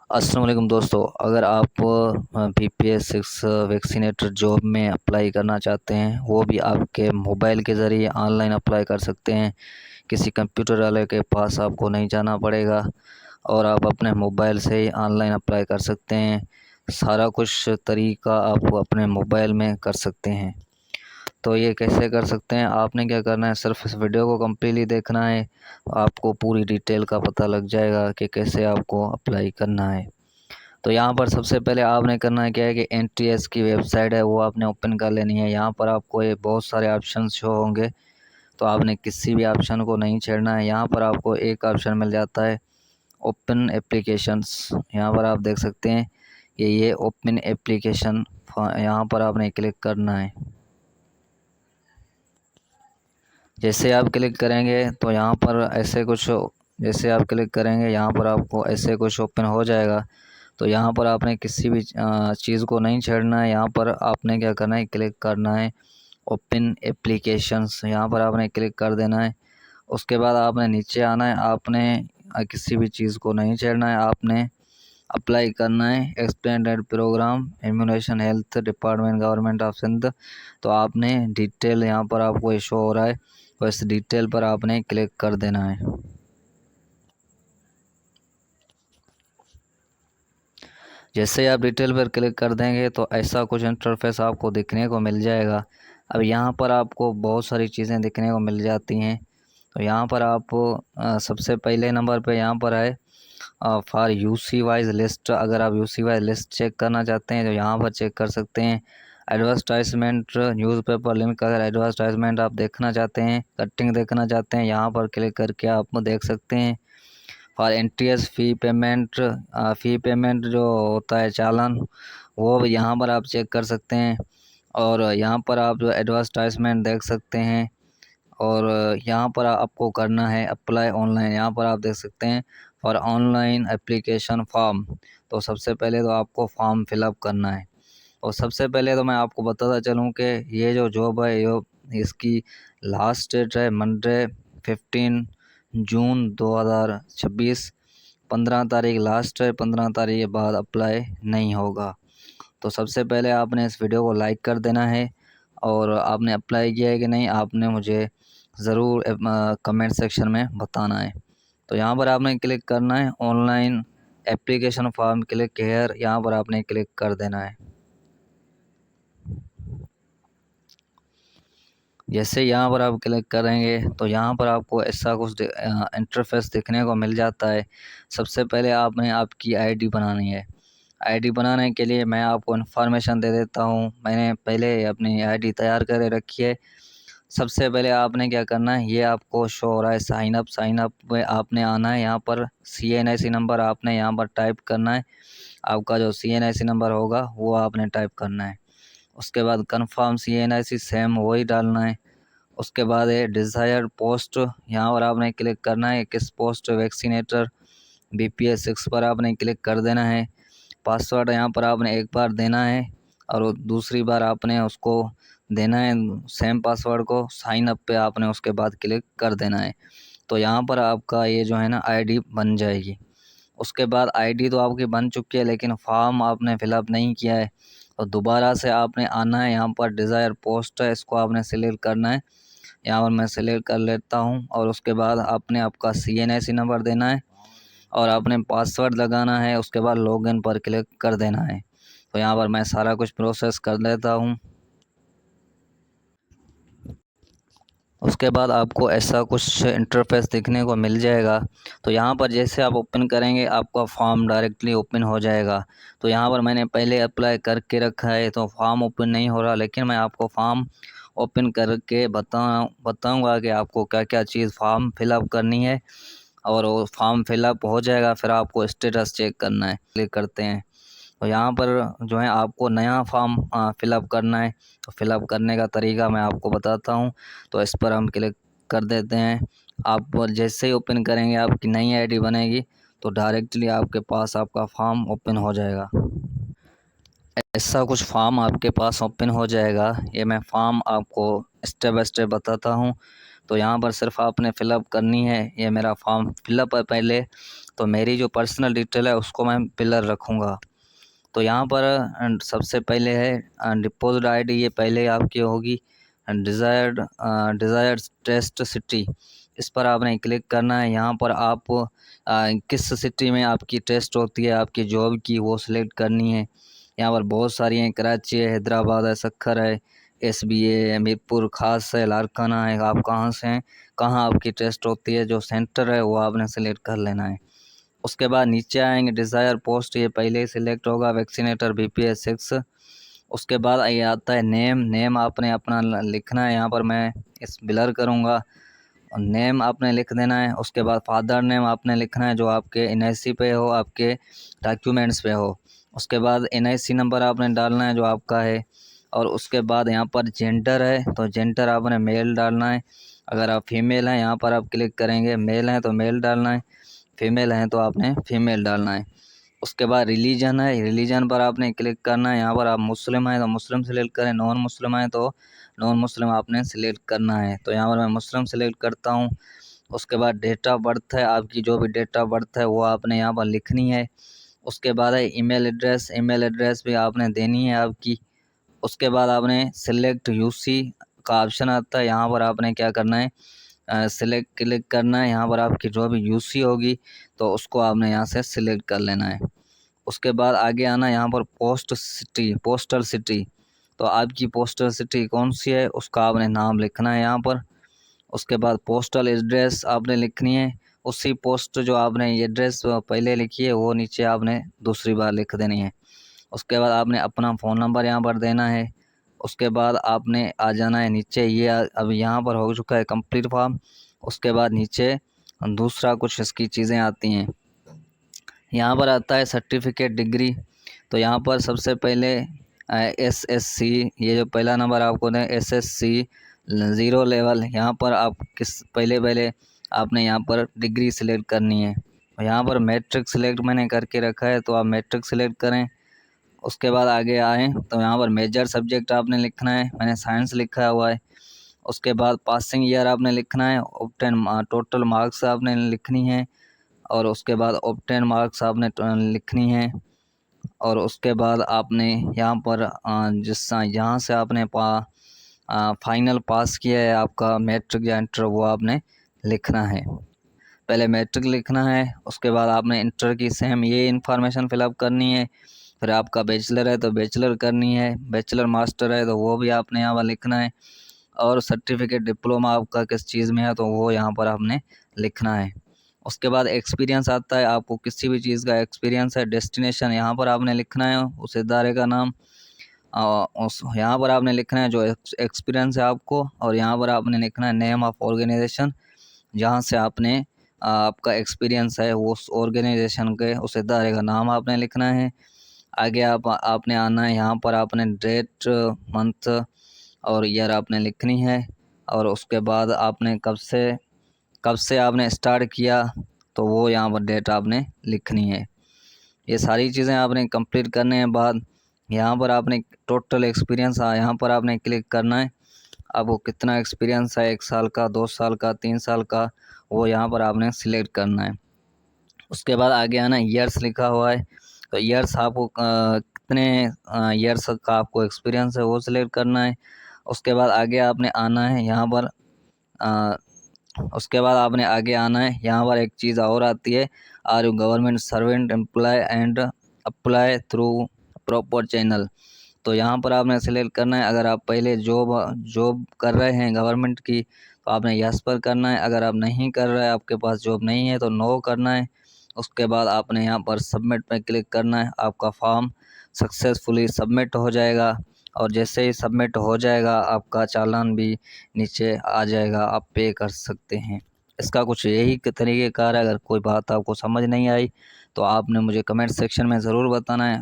अस्सलाम वालेकुम दोस्तों, अगर आप BPS 6 वैक्सीनेटर जॉब में अप्लाई करना चाहते हैं, वो भी आपके मोबाइल के ज़रिए ऑनलाइन अप्लाई कर सकते हैं। किसी कंप्यूटर वाले के पास आपको नहीं जाना पड़ेगा और आप अपने मोबाइल से ही ऑनलाइन अप्लाई कर सकते हैं। सारा कुछ तरीका आप अपने मोबाइल में कर सकते हैं। तो ये कैसे कर सकते हैं, आपने क्या करना है, सिर्फ इस वीडियो को कम्प्लीटली देखना है। आपको पूरी डिटेल का पता लग जाएगा कि कैसे आपको अप्लाई करना है। तो यहाँ पर सबसे पहले आपने करना है क्या है कि NTS की वेबसाइट है वो आपने ओपन कर लेनी है। यहाँ पर आपको ये बहुत सारे ऑप्शन शो होंगे, तो आपने किसी भी ऑप्शन को नहीं छेड़ना है। यहाँ पर आपको एक ऑप्शन मिल जाता है ओपन एप्लीकेशंस। यहाँ पर आप देख सकते हैं कि ये ओपन एप्लीकेशन, यहाँ पर आपने क्लिक करना है। जैसे आप क्लिक करेंगे तो यहाँ पर ऐसे कुछ, जैसे आप क्लिक करेंगे यहाँ पर आपको ऐसे कुछ ओपन हो जाएगा। तो यहाँ पर आपने किसी भी चीज़ को नहीं छेड़ना है। यहाँ पर आपने क्या करना है, क्लिक करना है ओपन एप्लीकेशंस, यहाँ पर आपने क्लिक कर देना है। उसके बाद आपने नीचे आना है, आपने किसी भी चीज़ को नहीं छेड़ना है। आपने अप्लाई करना है extended programme immunisation health department government of Sindh. तो आपने डिटेल यहाँ पर आपको ये शो हो रहा है, तो इस डिटेल पर आपने क्लिक कर देना है। जैसे ही आप डिटेल पर क्लिक कर देंगे तो ऐसा कुछ इंटरफेस आपको देखने को मिल जाएगा। अब यहाँ पर आपको बहुत सारी चीज़ें देखने को मिल जाती हैं। तो यहाँ पर आप सबसे पहले नंबर पे यहाँ पर है फॉर यूसी वाइज लिस्ट। अगर आप यूसी वाइज लिस्ट चेक करना चाहते हैं तो यहाँ पर चेक कर सकते हैं। एडवर्टाइजमेंट न्यूज़पेपर लिंक, अगर एडवर्टाइजमेंट आप देखना चाहते हैं, कटिंग देखना चाहते हैं, यहाँ पर क्लिक करके आप देख सकते हैं। फॉर NTS फ़ी पेमेंट जो होता है चालान, वो भी यहाँ पर आप चेक कर सकते हैं। और यहाँ पर आप जो एडवर्टाइजमेंट देख सकते हैं। और यहाँ पर आपको करना है अप्लाई ऑनलाइन, यहाँ पर आप देख सकते हैं फॉर ऑनलाइन एप्लीकेशन फॉर्म। तो सबसे पहले तो आपको फॉर्म फिलअप करना है। और सबसे पहले तो मैं आपको बताता चलूँ कि ये जो जॉब है ये इसकी लास्ट डेट है मंडे 15 जून 2026। 15 तारीख लास्ट है, 15 तारीख के बाद अप्लाई नहीं होगा। तो सबसे पहले आपने इस वीडियो को लाइक कर देना है। और आपने अप्लाई किया है कि नहीं, आपने मुझे ज़रूर कमेंट सेक्शन में बताना है। तो यहाँ पर आपने क्लिक करना है online application form, click here, यहाँ पर आपने क्लिक कर देना है। जैसे यहाँ पर आप क्लिक करेंगे तो यहाँ पर आपको ऐसा कुछ इंटरफेस देखने को मिल जाता है। सबसे पहले आपने आपकी आईडी बनानी है। आईडी बनाने के लिए मैं आपको इन्फॉर्मेशन दे देता हूँ, मैंने पहले अपनी आईडी तैयार कर रखी है। सबसे पहले आपने क्या करना है, ये आपको शो हो रहा है साइन अप में आपने आना है। यहाँ पर CNIC नंबर आपने यहाँ पर टाइप करना है। आपका जो CNIC नंबर होगा वो आपने टाइप करना है। उसके बाद कंफर्म CNIC सेम वही डालना है। उसके बाद है डिज़ायर्ड पोस्ट, यहाँ पर आपने क्लिक करना है किस पोस्ट वैक्सीनेटर BPS 6 पर आपने क्लिक कर देना है। पासवर्ड यहाँ पर आपने एक बार देना है और दूसरी बार आपने उसको देना है सेम पासवर्ड को। साइन अप पे आपने उसके बाद क्लिक कर देना है। तो यहाँ पर आपका ये जो है ना आईडी बन जाएगी। उसके बाद आईडी तो आपकी बन चुकी है लेकिन फॉर्म आपने फिलअप नहीं किया है, तो दोबारा से आपने आना है। यहाँ पर डिज़ायर पोस्ट है, इसको आपने सिलेक्ट करना है। यहाँ पर मैं सिलेक्ट कर लेता हूँ। और उसके बाद आपने आपका CNIC नंबर देना है और आपने पासवर्ड लगाना है। उसके बाद लॉगिन पर क्लिक कर देना है। तो यहाँ पर मैं सारा कुछ प्रोसेस कर लेता हूँ। उसके बाद आपको ऐसा कुछ इंटरफेस देखने को मिल जाएगा। तो यहाँ पर जैसे आप ओपन करेंगे आपका फॉर्म डायरेक्टली ओपन हो जाएगा। तो यहाँ पर मैंने पहले अप्लाई करके रखा है तो फॉर्म ओपन नहीं हो रहा, लेकिन मैं आपको फॉर्म ओपन करके बताऊँगा कि आपको क्या क्या चीज़ फॉर्म फिलअप करनी है। और वो फॉर्म फिलअप हो जाएगा, फिर आपको स्टेटस चेक करना है, क्लिक करते हैं। तो यहाँ पर जो है आपको नया फॉर्म फिलअप करना है। तो फिलअप करने का तरीका मैं आपको बताता हूँ। तो इस पर हम क्लिक कर देते हैं। आप जैसे ही ओपन करेंगे आपकी नई आईडी बनेगी, तो डायरेक्टली आपके पास आपका फॉर्म ओपन हो जाएगा। ऐसा कुछ फॉर्म आपके पास ओपन हो जाएगा। ये मैं फॉर्म आपको स्टेप बाय स्टेप बताता हूँ। तो यहाँ पर सिर्फ आपने फ़िलअप करनी है। ये मेरा फॉर्म फ़िलअप है पहले, तो मेरी जो पर्सनल डिटेल है उसको मैं पिलर रखूँगा। तो यहाँ पर सबसे पहले है डिपॉजिट आईडी, ये पहले आपकी होगी। डिज़ायर्ड टेस्ट सिटी, इस पर आपने क्लिक करना है। यहाँ पर आप किस सिटी में आपकी टेस्ट होती है आपकी जॉब की, वो सिलेक्ट करनी है। यहाँ पर बहुत सारी हैं, कराची है, हैदराबाद है, सक्खर है, SBA है, मीरपुर खास है, लारकाना है। आप कहाँ से हैं, कहाँ आपकी टेस्ट होती है, जो सेंटर है वो आपने सेलेक्ट कर लेना है। उसके बाद नीचे आएंगे, डिज़ायर पोस्ट, ये पहले ही सिलेक्ट होगा, वैक्सीनेटर BPS 6। उसके बाद ये आता है नेम आपने अपना लिखना है। यहाँ पर मैं इस ब्लर करूँगा, नेम आपने लिख देना है। उसके बाद फादर नेम आपने लिखना है जो आपके NIC पे हो, आपके डॉक्यूमेंट्स पे हो। उसके बाद NIC नंबर आपने डालना है जो आपका है। और उसके बाद यहाँ पर जेंडर है, तो जेंडर आपने मेल डालना है। अगर आप फीमेल हैं यहाँ पर आप क्लिक करेंगे, मेल हैं तो मेल डालना है, फीमेल हैं तो आपने फीमेल डालना है। उसके बाद रिलीजन है, रिलीजन पर आपने क्लिक करना है। यहाँ पर आप मुस्लिम हैं तो मुस्लिम सेलेक्ट करें, नॉन मुस्लिम हैं तो नॉन मुस्लिम आपने सेलेक्ट करना है। तो यहाँ पर मैं मुस्लिम सेलेक्ट करता हूँ। उसके बाद डेट ऑफ बर्थ है, आपकी जो भी डेट ऑफ बर्थ है वो आपने यहाँ पर लिखनी है। उसके बाद है ईमेल एड्रेस भी आपने देनी है आपकी। उसके बाद आपने सिलेक्ट UC का ऑप्शन आता है, यहाँ पर आपने क्या करना है, सिलेक्ट क्लिक करना है। यहाँ पर आपकी जो भी UC होगी तो उसको आपने यहाँ से सिलेक्ट कर लेना है। उसके बाद आगे आना, यहाँ पर पोस्टल सिटी, तो आपकी पोस्टल सिटी कौन सी है उसका आपने नाम लिखना है यहाँ पर। उसके बाद पोस्टल एड्रेस आपने लिखनी है, उसी पोस्ट जो आपने एड्रेस पहले लिखी है वो नीचे आपने दूसरी बार लिख देनी है। उसके बाद आपने अपना फ़ोन नंबर यहाँ पर देना है। उसके बाद आपने आ जाना है नीचे, ये अब यहाँ पर हो चुका है कंप्लीट फॉर्म। उसके बाद नीचे दूसरा कुछ इसकी चीज़ें आती हैं, यहाँ पर आता है सर्टिफिकेट डिग्री। तो यहाँ पर सबसे पहले SSC, ये जो पहला नंबर आपको दें SSC 0 लेवल, यहाँ पर आप पहले आपने यहाँ पर डिग्री सिलेक्ट करनी है। यहाँ पर मैट्रिक सिलेक्ट मैंने करके रखा है तो आप मैट्रिक सिलेक्ट करें। उसके बाद आगे आएँ तो यहाँ पर मेजर सब्जेक्ट आपने लिखना है, मैंने साइंस लिखा हुआ है। उसके बाद पासिंग ईयर आपने लिखना है, ऑब्टेन टोटल मार्क्स आपने लिखनी है। और उसके बाद ऑब्टेन मार्क्स आपने लिखनी है। और उसके बाद आपने यहाँ पर यहाँ से आपने फाइनल पास किया है आपका मैट्रिक या इंटर, वो आपने लिखना है। पहले मैट्रिक लिखना है, उसके बाद आपने इंटर की सेम ये इन्फॉर्मेशन फिलअप करनी है। फिर आपका बैचलर है तो बैचलर करनी है, बैचलर मास्टर है तो वो भी आपने यहाँ पर लिखना है। और सर्टिफिकेट डिप्लोमा आपका किस चीज़ में है तो वो यहाँ पर आपने लिखना है। उसके बाद एक्सपीरियंस आता है, आपको किसी भी चीज़ का एक्सपीरियंस है। डेस्टिनेशन यहाँ पर आपने लिखना है उस इदारे का नाम, यहाँ पर आपने लिखना है जो एक्सपीरियंस है आपको। और यहाँ पर आपने लिखना है नेम ऑफ ऑर्गेनाइजेशन, जहाँ से आपने आपका एक्सपीरियंस है वो उस ऑर्गेनाइजेशन के उस इदारे का नाम आपने लिखना है। आगे आपने आना है, यहाँ पर आपने डेट, मंथ और ईयर आपने लिखनी है। और उसके बाद आपने कब से आपने स्टार्ट किया तो वो यहाँ पर डेट आपने लिखनी है। ये सारी चीज़ें आपने कंप्लीट करने के बाद यहाँ पर आपने टोटल एक्सपीरियंस यहाँ पर आपने क्लिक करना है। आपको कितना एक्सपीरियंस है, 1 साल का, 2 साल का, 3 साल का, वो यहाँ पर आपने सिलेक्ट करना है। उसके बाद आगे आना, ईयर्स लिखा हुआ है तो ईयर्स आपको कितने ईयर्स का आपको एक्सपीरियंस है वो सिलेक्ट करना है। उसके बाद आगे आपने आना है यहाँ पर उसके बाद आपने आगे आना है, यहाँ पर एक चीज़ और आती है, are you government servant employ and apply through proper channel. तो यहाँ पर आपने सेलेक्ट करना है, अगर आप पहले जॉब कर रहे हैं गवर्नमेंट की तो आपने यस पर करना है। अगर आप नहीं कर रहे, आपके पास जॉब नहीं है तो नो करना है। उसके बाद आपने यहाँ पर सबमिट पर क्लिक करना है, आपका फॉर्म सक्सेसफुली सबमिट हो जाएगा। और जैसे ही सबमिट हो जाएगा आपका चालान भी नीचे आ जाएगा, आप पे कर सकते हैं। इसका कुछ यही तरीक़ेकार है। अगर कोई बात आपको समझ नहीं आई तो आपने मुझे कमेंट सेक्शन में ज़रूर बताना है।